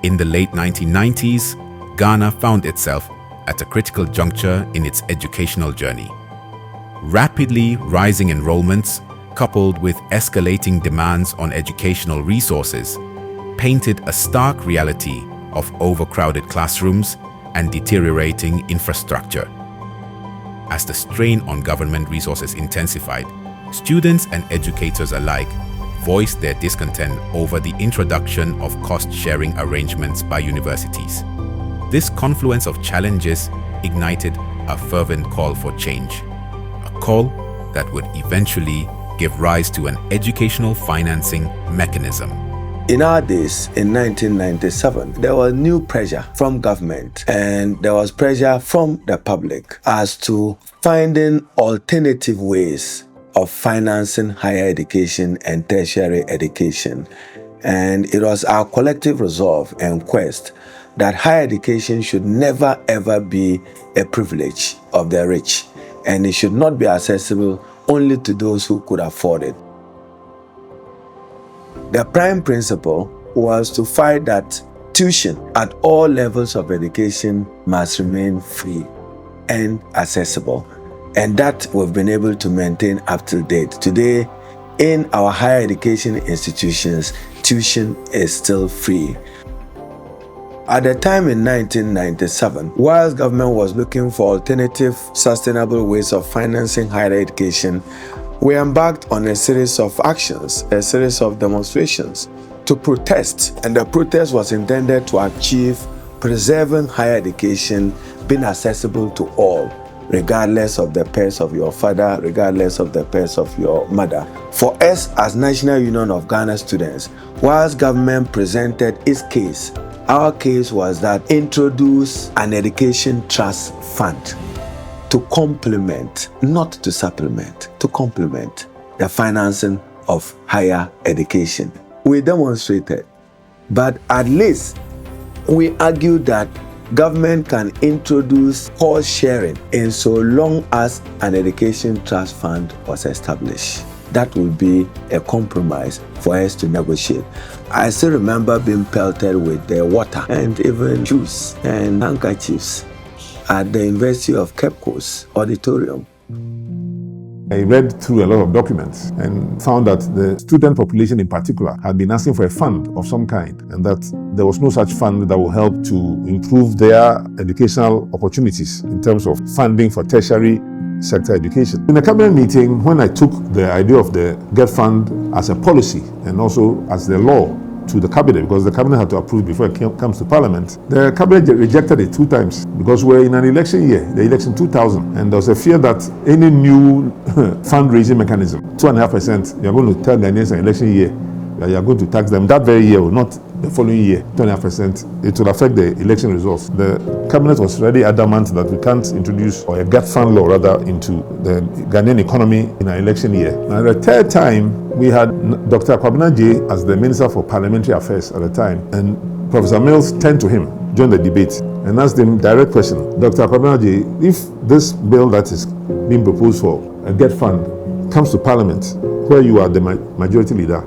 In the late 1990s, Ghana found itself at a critical juncture in its educational journey. Rapidly rising enrollments, coupled with escalating demands on educational resources, painted a stark reality of overcrowded classrooms and deteriorating infrastructure. As the strain on government resources intensified, students and educators alike voiced their discontent over the introduction of cost-sharing arrangements by universities. This confluence of challenges ignited a fervent call for change, a call that would eventually give rise to an educational financing mechanism. In our days, in 1997, there was new pressure from government and there was pressure from the public as to finding alternative ways of financing higher education and tertiary education. And it was our collective resolve and quest that higher education should never ever be a privilege of the rich, and it should not be accessible only to those who could afford it. The prime principle was to fight that tuition at all levels of education must remain free and accessible. And that we've been able to maintain up to date. Today, in our higher education institutions, tuition is still free. At the time in 1997, whilst government was looking for alternative, sustainable ways of financing higher education, we embarked on a series of actions, a series of demonstrations to protest. And the protest was intended to achieve preserving higher education being accessible to all, regardless of the purse of your father, regardless of the purse of your mother. For us as National Union of Ghana Students, whilst government presented its case, our case was that introduce an education trust fund to complement, not to supplement, to complement the financing of higher education. We demonstrated, but at least we argued that government can introduce cost sharing in so long as an education trust fund was established. That would be a compromise for us to negotiate. I still remember being pelted with water and even juice and handkerchiefs at the University of Cape Coast auditorium. I read through a lot of documents and found that the student population in particular had been asking for a fund of some kind, and that there was no such fund that will help to improve their educational opportunities in terms of funding for tertiary sector education. In a cabinet meeting, when I took the idea of the GETFund as a policy and also as the law to the cabinet, because the cabinet had to approve before it comes to parliament, the cabinet rejected it 2 times because we're in an election year, the election 2000, and there was a fear that any new fundraising mechanism, 2.5%, you're going to tell Ghanaians an election year that you're going to tax them that very year, or not the following year, 2.5%, it will affect the election results. The cabinet was already adamant that we can't introduce, or a GETFund law rather, into the Ghanaian economy in our election year. Now, at the third time, we had Dr. Kwabena J as the Minister for Parliamentary Affairs at the time, and Professor Mills turned to him during the debate and asked him direct question, Dr. Kwabena J, if this bill that is being proposed for a GETFund comes to Parliament, where you are the majority leader,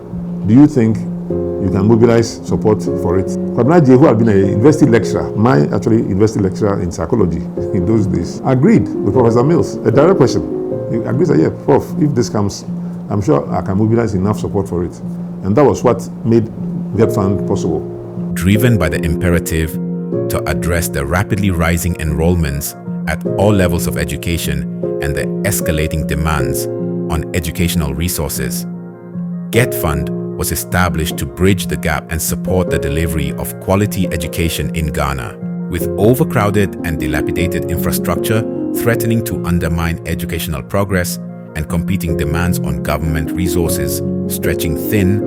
do you think you can mobilize support for it? Kwabena J, who had been a university lecturer, my actually university lecturer in psychology in those days, agreed with Professor Mills. A direct question. He agreed that, yeah, Prof, if this comes, I'm sure I can mobilize enough support for it. And that was what made GETFund possible. Driven by the imperative to address the rapidly rising enrollments at all levels of education and the escalating demands on educational resources, GETFund was established to bridge the gap and support the delivery of quality education in Ghana. With overcrowded and dilapidated infrastructure threatening to undermine educational progress and competing demands on government resources stretching thin,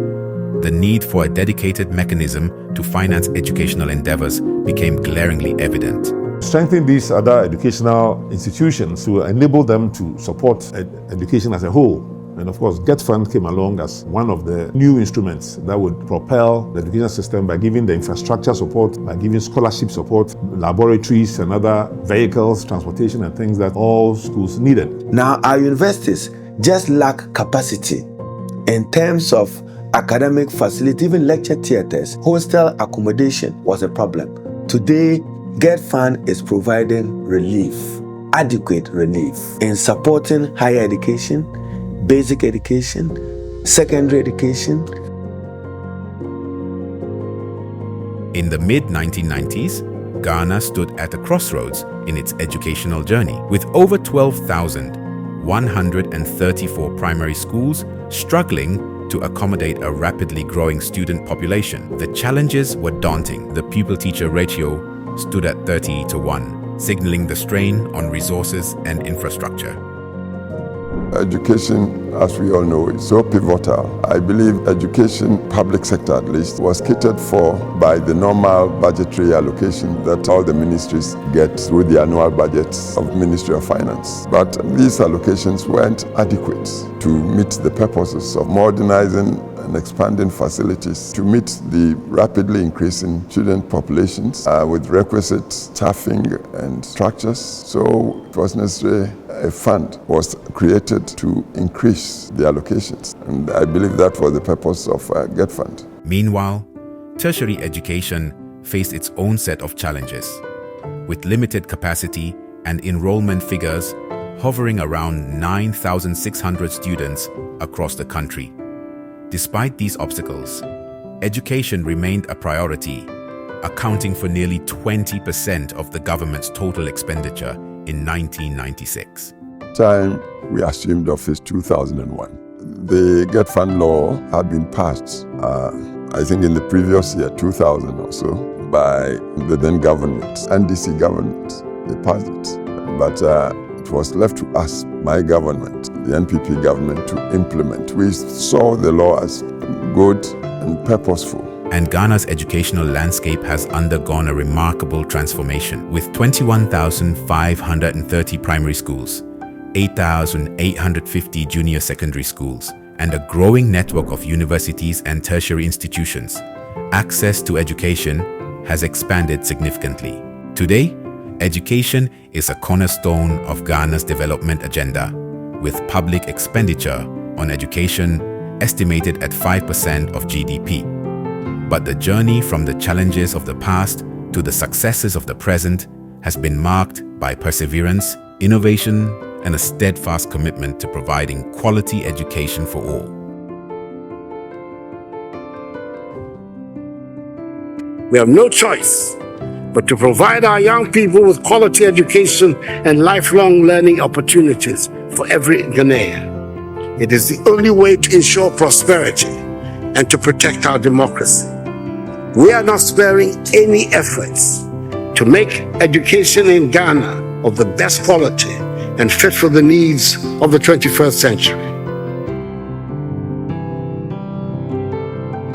the need for a dedicated mechanism to finance educational endeavors became glaringly evident. Strengthening these other educational institutions to enable them to support education as a whole. And of course, GETFund came along as one of the new instruments that would propel the education system by giving the infrastructure support, by giving scholarship support, laboratories and other vehicles, transportation and things that all schools needed. Now, our universities just lack capacity in terms of academic facility, even lecture theaters, hostel accommodation was a problem. Today, GETFund is providing relief, adequate relief, in supporting higher education, basic education, secondary education. In the mid-1990s, Ghana stood at a crossroads in its educational journey, with over 12,134 primary schools struggling to accommodate a rapidly growing student population. The challenges were daunting. The pupil-teacher ratio stood at 30:1, signaling the strain on resources and infrastructure. Education, as we all know, is so pivotal. I believe education, public sector at least, was catered for by the normal budgetary allocation that all the ministries get through the annual budgets of Ministry of Finance. But these allocations weren't adequate to meet the purposes of modernizing and expanding facilities to meet the rapidly increasing student populations with requisite staffing and structures. So it was necessary a fund was created to increase the allocations. And I believe that was the purpose of GETFund. Meanwhile, tertiary education faced its own set of challenges, with limited capacity and enrollment figures hovering around 9,600 students across the country. Despite these obstacles, education remained a priority, accounting for nearly 20% of the government's total expenditure in 1996. Time we assumed office 2001. The GETFund law had been passed, I think in the previous year, 2000 or so, by the then government, NDC government. They passed it. But it was left to us, my government, the NPP government, to implement. We saw the law as good and purposeful. And Ghana's educational landscape has undergone a remarkable transformation, with 21,530 primary schools, 8,850 junior secondary schools, and a growing network of universities and tertiary institutions. Access to education has expanded significantly. Today, education is a cornerstone of Ghana's development agenda, with public expenditure on education estimated at 5% of GDP. But the journey from the challenges of the past to the successes of the present has been marked by perseverance, innovation, and a steadfast commitment to providing quality education for all. We have no choice but to provide our young people with quality education and lifelong learning opportunities for every Ghanaian. It is the only way to ensure prosperity and to protect our democracy. We are not sparing any efforts to make education in Ghana of the best quality and fit for the needs of the 21st century.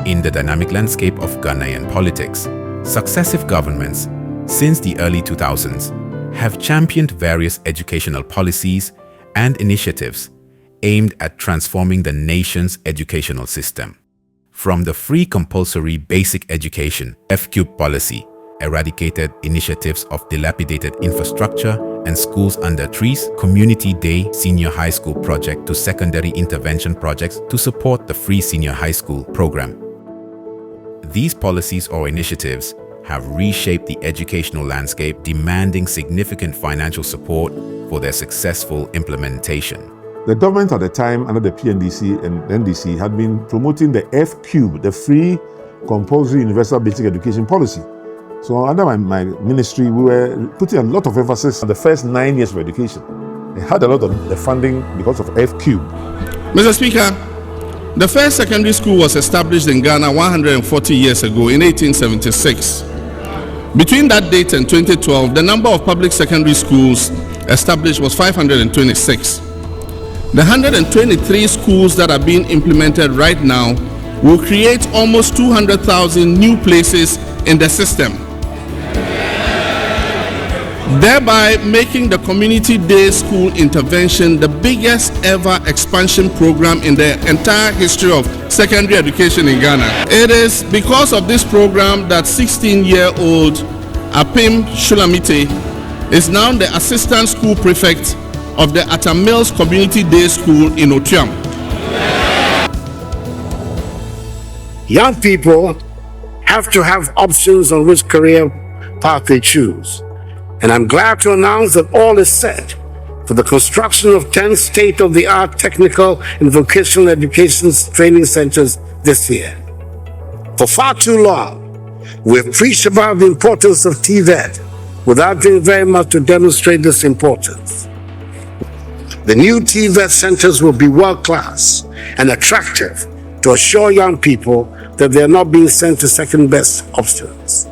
In the dynamic landscape of Ghanaian politics, successive governments since the early 2000s have championed various educational policies and initiatives aimed at transforming the nation's educational system. From the free compulsory basic education (F-cube) policy, eradicated initiatives of dilapidated infrastructure and schools under trees, community day senior high school project to secondary intervention projects to support the free senior high school program. These policies or initiatives have reshaped the educational landscape, demanding significant financial support for their successful implementation. The government at the time, under the PNDC and NDC, had been promoting the F-cube, the free compulsory universal basic education policy. So under my ministry, we were putting a lot of emphasis on the first 9 years of education. It had a lot of the funding because of F-cube. Mr. Speaker, the first secondary school was established in Ghana 140 years ago in 1876. Between that date and 2012, the number of public secondary schools established was 526. The 123 schools that are being implemented right now will create almost 200,000 new places in the system, thereby making the Community Day School intervention the biggest ever expansion program in the entire history of secondary education in Ghana. It is because of this program that 16-year-old Apim Shulamite is now the assistant school prefect of the Atta Mills Community Day School in Otuam. Young people have to have options on which career path they choose. And I'm glad to announce that all is set for the construction of 10 state-of-the-art technical and vocational education training centers this year. For far too long, we've preached about the importance of TVET without doing very much to demonstrate this importance. The new TVET centers will be world-class and attractive to assure young people that they are not being sent to second-best options.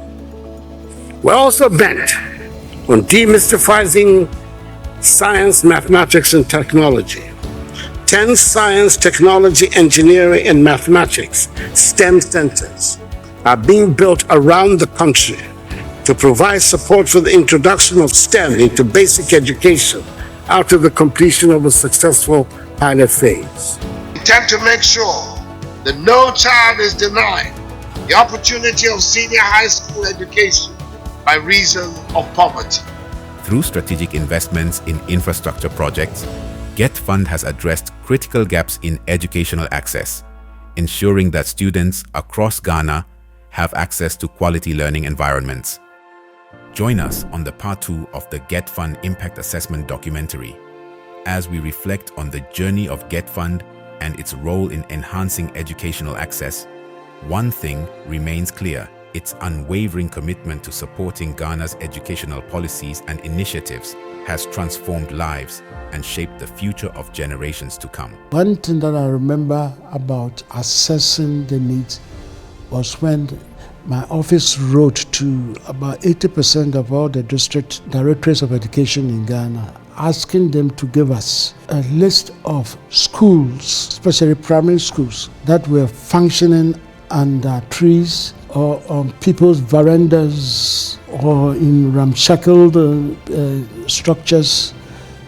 We're also bent on demystifying science, mathematics, and technology. 10 science, technology, engineering, and mathematics STEM centers are being built around the country to provide support for the introduction of STEM into basic education after the completion of a successful pilot phase. We intend to make sure that no child is denied the opportunity of senior high school education by reason of poverty. Through strategic investments in infrastructure projects, GETFund has addressed critical gaps in educational access, ensuring that students across Ghana have access to quality learning environments. Join us on the part 2 of the GETFund Impact Assessment documentary as we reflect on the journey of GETFund and its role in enhancing educational access. One thing remains clear: its unwavering commitment to supporting Ghana's educational policies and initiatives has transformed lives and shaped the future of generations to come. One thing that I remember about assessing the needs was when my office wrote to about 80% of all the district directorates of education in Ghana, asking them to give us a list of schools, especially primary schools, that were functioning under trees or on people's verandas or in ramshackle structures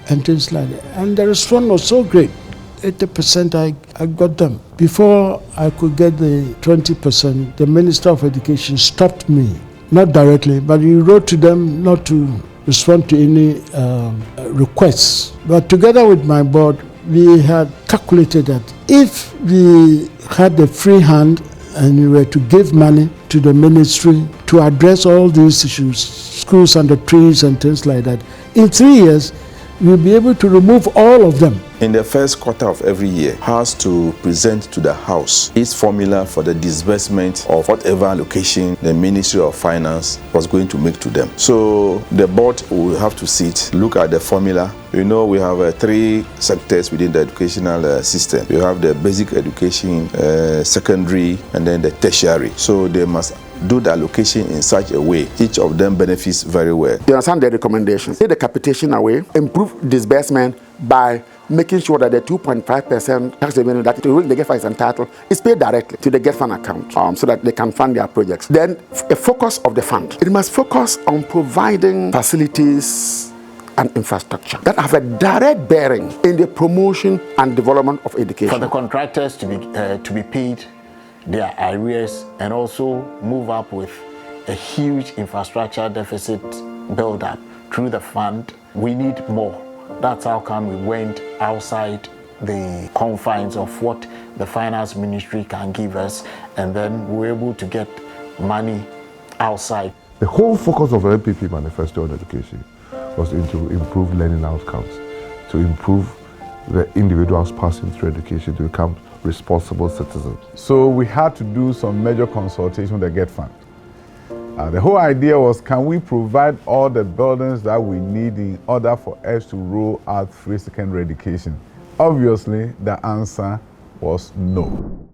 and things like that. And the response was so great. 80% I got them. Before I could get the 20%, the Minister of Education stopped me, not directly, but he wrote to them not to respond to any requests. But together with my board, we had calculated that if we had the free hand and we were to give money to the ministry to address all these issues, schools under trees and things like that, in 3 years, we'll be able to remove all of them. In the first quarter of every year, has to present to the House its formula for the disbursement of whatever allocation the Ministry of Finance was going to make to them. So the board will have to sit, look at the formula. You know, we have 3 sectors within the educational system. We have the basic education, secondary, and then the tertiary. So they must do the allocation in such a way each of them benefits very well. You understand the recommendations? Take the capitation away, improve disbursement by making sure that the 2.5% tax revenue that the GETFund is entitled is paid directly to the GETFund account so that they can fund their projects. Then a focus of the fund. It must focus on providing facilities and infrastructure that have a direct bearing in the promotion and development of education. For the contractors to be paid their arrears and also move up with a huge infrastructure deficit build-up through the fund, we need more. That's how come we went outside the confines of what the finance ministry can give us, and then we were able to get money outside. The whole focus of the NPP manifesto on education was to improve learning outcomes, to improve the individuals passing through education to become responsible citizens. So we had to do some major consultation with the GETFund. The whole idea was, can we provide all the buildings that we need in order for us to roll out free secondary education? Obviously, the answer was no.